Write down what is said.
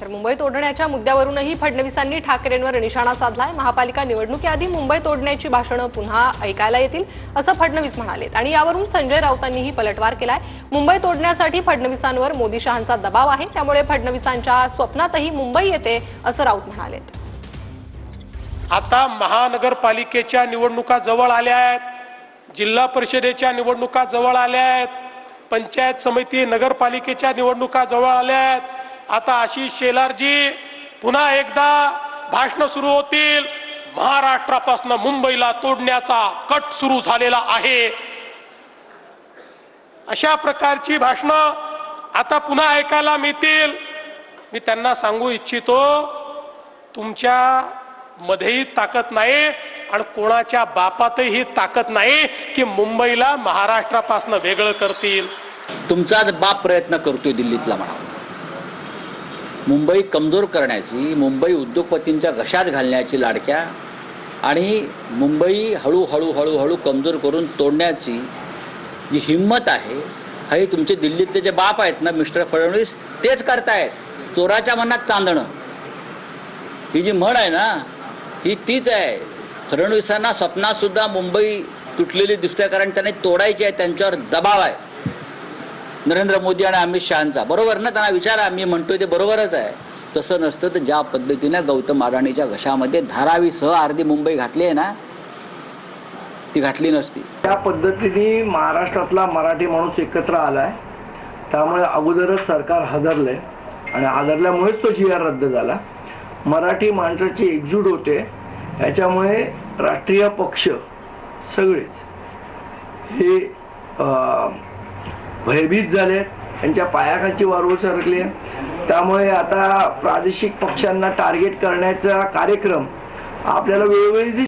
तर मुंबई तोडण्याच्या मुद्द्यावरूनही फडणवीसांनी ठाकरेंवर निशाणा साधलाय। महापालिका निवडणुकीआधी मुंबई तोडण्याची भाषणं पुन्हा ऐकायला येतील असं फडणवीस म्हणालेत आणि यावरून संजय राऊतांनीही पलटवार केलाय। मुंबई तोडण्यासाठी फडणवीसांवर मोदी शहांचा दबाव आहे, त्यामुळे फडणवीसांच्या स्वप्नातही मुंबई येते असं राऊत म्हणालेत। आता महानगरपालिकेच्या निवडणुका जवळ आल्या आहेत, जिल्हा परिषदेच्या निवडणुका जवळ आल्या आहेत, पंचायत समिती नगरपालिकेच्या निवडणुका जवळ आल्या आहेत। आता आशिष शेलारजी पुन्हा एकदा भाषण सुरू होतील। महाराष्ट्रापासून मुंबईला तोडण्याचा कट सुरू झालेला आहे, अशा प्रकारची भाषणं आता पुन्हा ऐकायला मिळतील। मी त्यांना सांगू इच्छितो, तुमच्या मध्येही ताकद नाही आणि कोणाच्या बापातही ताकद नाही की मुंबईला महाराष्ट्रापासून वेगळं करतील। तुमचाच बाप प्रयत्न करतोय दिल्लीतला म्हणा, मुंबई कमजोर करण्याची, मुंबई उद्योगपतींच्या घशात घालण्याची लाडक्या आणि मुंबई हळूहळू हळूहळू कमजोर करून तोडण्याची जी हिंमत आहे, हे तुमचे दिल्लीतले जे बाप आहेत ना मिस्टर फडणवीस, तेच करतायत। चोराच्या मनात चांदणं ही जी म्हण आहे ना, ही तीच आहे। फडणवीसांना स्वप्नात सुद्धा मुंबई तुटलेली दिसते, कारण त्यांनी तोडायची आहे, त्यांच्यावर दबाव आहे नरेंद्र मोदी आणि अमित शहांचा। बरोबर ना? त्यांना विचारा, मी म्हणतोय ते बरोबरच आहे। तसं नसतं तर ज्या पद्धतीने गौतम अडाणीच्या घशामध्ये धारावीसह अर्धी मुंबई घातली आहे ना, ती घातली नसती। त्या पद्धतीने महाराष्ट्रातला मराठी माणूस एकत्र आलाय, त्यामुळे अगोदरच सरकार हादरलंय आणि हादरल्यामुळेच तो जी आर रद्द झाला। मराठी माणसाची एकजूट होते, याच्यामुळे राष्ट्रीय पक्ष सगळेच हे भयभीत झाले, त्यांच्या पायाखालची वारूळ सरकली आहे। त्यामुळे आता प्रादेशिक पक्षांना टार्गेट करण्याचा कार्यक्रम आपल्याला वेळोवेळी